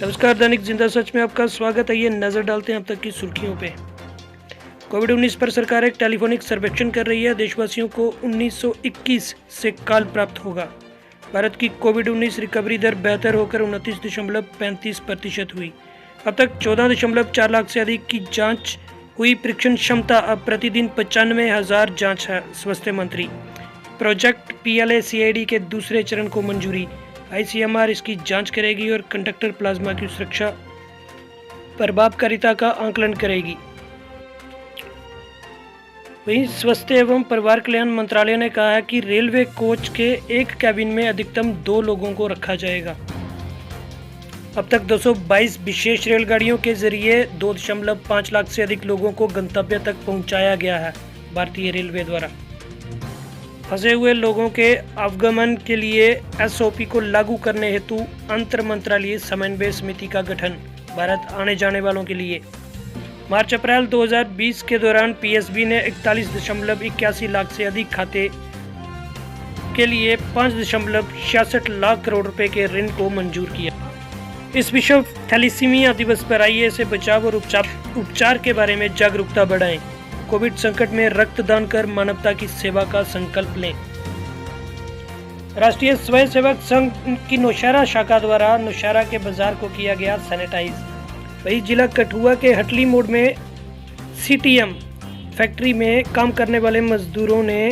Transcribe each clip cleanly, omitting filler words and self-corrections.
नमस्कार, दैनिक जिंदा सच में आपका स्वागत है। ये नजर डालते हैं अब तक की सुर्खियों पे। कोविड-19 पर सरकार एक टेलीफोनिक सर्वेक्षण कर रही है। देशवासियों को 1921 से काल प्राप्त होगा। भारत की कोविड-19 रिकवरी दर बेहतर होकर 29.35% हुई। अब तक 14.4 लाख से अधिक की जांच हुई। परीक्षण क्षमता अब प्रतिदिन 95,000 जांच है। स्वास्थ्य मंत्री। प्रोजेक्ट PLA-CID के दूसरे चरण को मंजूरी। ICMR इसकी जांच करेगी और कंडक्टर प्लाज्मा की सुरक्षा प्रभावकारिता का आकलन करेगी। वहीं स्वास्थ्य एवं परिवार कल्याण मंत्रालय ने कहा है कि रेलवे कोच के एक कैबिन में अधिकतम 2 लोगों को रखा जाएगा। अब तक 222 विशेष रेलगाड़ियों के जरिए 2.5 लाख से अधिक लोगों को गंतव्य तक पहुंचाया गया है। भारतीय रेलवे द्वारा फंसे हुए लोगों के आवागमन के लिए SOP को लागू करने हेतु अंतर मंत्रालयीय समन्वय समिति का गठन। भारत आने जाने वालों के लिए मार्च अप्रैल 2020 के दौरान PSB ने 41.81 लाख से अधिक खाते के लिए 5.66 लाख करोड़ रुपए के ऋण को मंजूर किया। इस विश्व थैलीसीमिया दिवस पर आइए से बचाव और उपचार के बारे में जागरूकता बढ़ाएं। कोविड संकट में रक्तदान कर मानवता की सेवा का संकल्प लें। राष्ट्रीय स्वयंसेवक संघ की नौशहरा शाखा द्वारा नौशहरा के बाजार को किया गया सैनिटाइज। वहीं जिला कठुआ के हटली मोड़ में CTM फैक्ट्री में काम करने वाले मजदूरों ने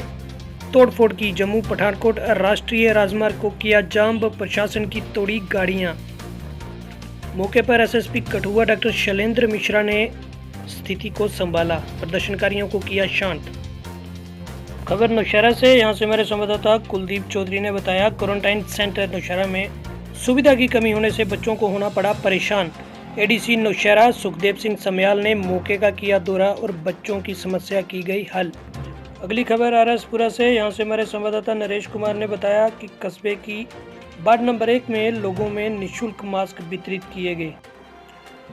तोड़फोड़ की। जम्मू पठानकोट राष्ट्रीय राजमार्ग को किया जाम व प्रशासन की तोड़ी गाड़ियां। मौके पर SSP कठुआ डॉक्टर शैलेंद्र मिश्रा ने स्थिति को संभाला, प्रदर्शनकारियों को किया शांत। खबर नौशहरा से, यहाँ से हमारे संवाददाता कुलदीप चौधरी ने बताया, क्वारंटाइन सेंटर नौशहरा में सुविधा की कमी होने से बच्चों को होना पड़ा परेशान। ADC नौशहरा सुखदेव सिंह समयाल ने मौके का किया दौरा और बच्चों की समस्या की गई हल। अगली खबर RSपुरा से, यहाँ से हमारे संवाददाता नरेश कुमार ने बताया कि कस्बे की वार्ड नंबर 1 में लोगों में निःशुल्क मास्क वितरित किए गए।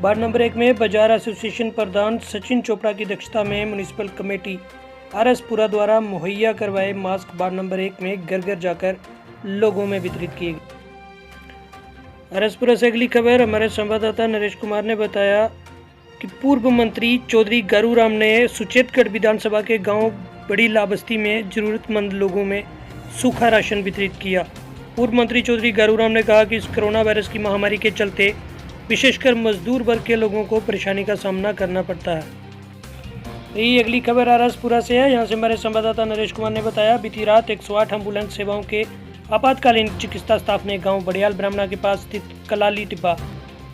वार्ड नंबर 1 में बाजार एसोसिएशन प्रधान सचिन चोपड़ा की अध्यक्षता में म्युनिसिपल कमेटी RSपुरा द्वारा मुहैया करवाए मास्क वार्ड नंबर 1 में घर घर जाकर लोगों में वितरित किए गए। RSपुरा से अगली खबर हमारे संवाददाता नरेश कुमार ने बताया कि पूर्व मंत्री चौधरी गारूराम ने सुचेतगढ़ विधानसभा के गांव बड़ी लाबस्ती में जरूरतमंद लोगों में सूखा राशन वितरित किया। पूर्व मंत्री चौधरी गारूराम ने कहा कि इस कोरोना वायरस की महामारी के चलते विशेषकर मजदूर वर्ग के लोगों को परेशानी का सामना करना पड़ता है। यही अगली खबर RSपुरा से है, यहाँ से हमारे संवाददाता नरेश कुमार ने बताया, बीती रात 108 एम्बुलेंस सेवाओं के आपातकालीन चिकित्सा स्टाफ ने गांव बड़ियाल ब्राह्मणा के पास स्थित कलाली टिब्बा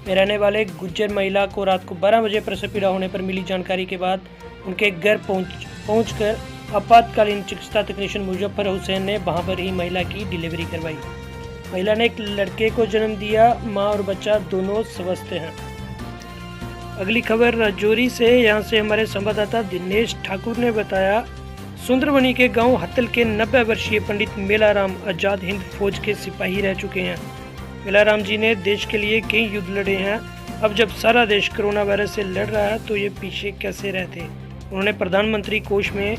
में रहने वाले गुज्जर महिला को रात को 12 बजे प्रसव पीड़ा होने पर मिली जानकारी के बाद उनके घर पहुंचकर आपातकालीन चिकित्सा तकनीशियन मुजफ्फर हुसैन ने वहां पर ही महिला की डिलीवरी करवाई। महिला ने एक लड़के को जन्म दिया। मां और बच्चा दोनों स्वस्थ हैं। अगली खबर राजौरी से, यहाँ से हमारे संवाददाता दिनेश ठाकुर ने बताया, सुंदरबनी के गांव हत्तल के 90 वर्षीय पंडित मेलाराम आजाद हिंद फौज के सिपाही रह चुके हैं। मेलाराम जी ने देश के लिए कई युद्ध लड़े हैं। अब जब सारा देश कोरोना वायरस से लड़ रहा है तो ये पीछे कैसे रहते। उन्होंने प्रधानमंत्री कोष में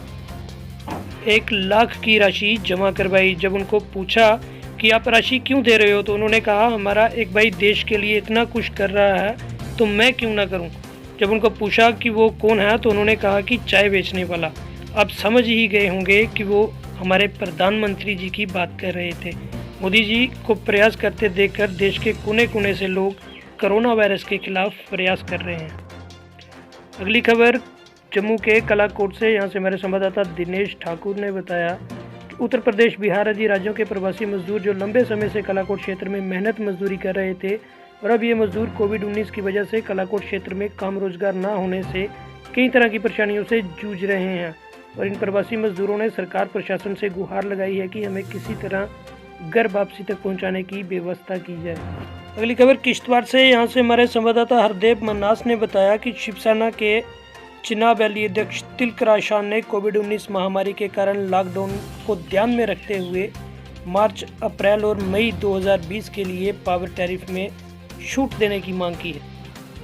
1 लाख की राशि जमा करवाई। जब उनको पूछा कि आप राशि क्यों दे रहे हो तो उन्होंने कहा, हमारा एक भाई देश के लिए इतना कुछ कर रहा है तो मैं क्यों ना करूं। जब उनको पूछा कि वो कौन है तो उन्होंने कहा कि चाय बेचने वाला। आप समझ ही गए होंगे कि वो हमारे प्रधानमंत्री जी की बात कर रहे थे। मोदी जी को प्रयास करते देखकर देश के कोने कोने से लोग कोरोना वायरस के खिलाफ प्रयास कर रहे हैं। अगली खबर जम्मू के कलाकोट से, यहाँ से हमारे संवाददाता दिनेश ठाकुर ने बताया, उत्तर प्रदेश, बिहार आदि राज्यों के प्रवासी मजदूर जो लंबे समय से कलाकोट क्षेत्र में मेहनत मजदूरी कर रहे थे और अब ये मजदूर कोविड-19 की वजह से कलाकोट क्षेत्र में काम रोजगार न होने से कई तरह की परेशानियों से जूझ रहे हैं। और इन प्रवासी मजदूरों ने सरकार प्रशासन से गुहार लगाई है कि हमें किसी तरह घर वापसी तक पहुँचाने की व्यवस्था की जाए। अगली खबर किश्तवाड़ से, यहाँ से हमारे संवाददाता हरदेव मन्नास ने बताया कि शिवसेना के चिनाब वैली अध्यक्ष तिलकराज शान ने कोविड-19 महामारी के कारण लॉकडाउन को ध्यान में रखते हुए मार्च, अप्रैल और मई 2020 के लिए पावर टैरिफ में छूट देने की मांग की है।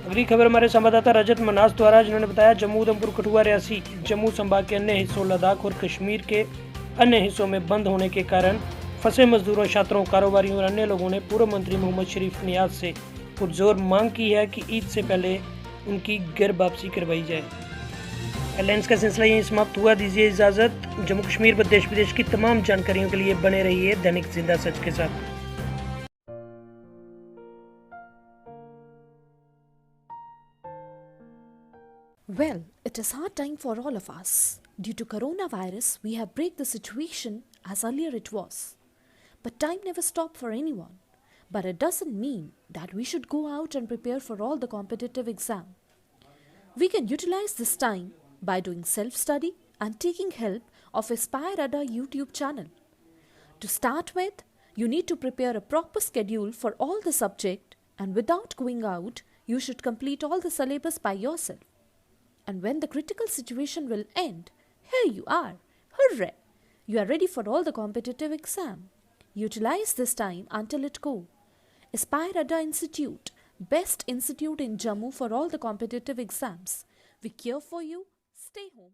अगली खबर हमारे संवाददाता रजत मनास द्वारा, जिन्होंने बताया, जम्मू उधमपुर कठुआ रियासी जम्मू संभाग के अन्य हिस्सों लद्दाख और कश्मीर के अन्य हिस्सों में बंद होने के कारण फंसे मजदूरों, छात्रों, कारोबारियों और अन्य लोगों ने पूर्व मंत्री मोहम्मद शरीफ नियाज से पुरजोर मांग की है कि ईद से पहले उनकी घर वापसी करवाई जाए। हेडलाइंस का सिलसिला यहीं समाप्त हुआ। दीजिए इजाज़त। जम्मू कश्मीर व देश विदेश की तमाम जानकारियों के लिए बने रहिए दैनिक जिंदा सच के साथ। Well, it is hard time for all of us. Due to coronavirus, we have break the situation as earlier it was. But time never stopped for anyone. But it doesn't mean that we should go out and prepare for all the competitive exam. We can utilize this time by doing self-study and taking help of Aspire Ada YouTube channel. To start with, you need to prepare a proper schedule for all the subject, and without going out, you should complete all the syllabus by yourself. And when the critical situation will end, here you are. Hooray! You are ready for all the competitive exam. Utilize this time until it go. Aspire Ada Institute, best institute in Jammu for all the competitive exams. We care for you. Stay home.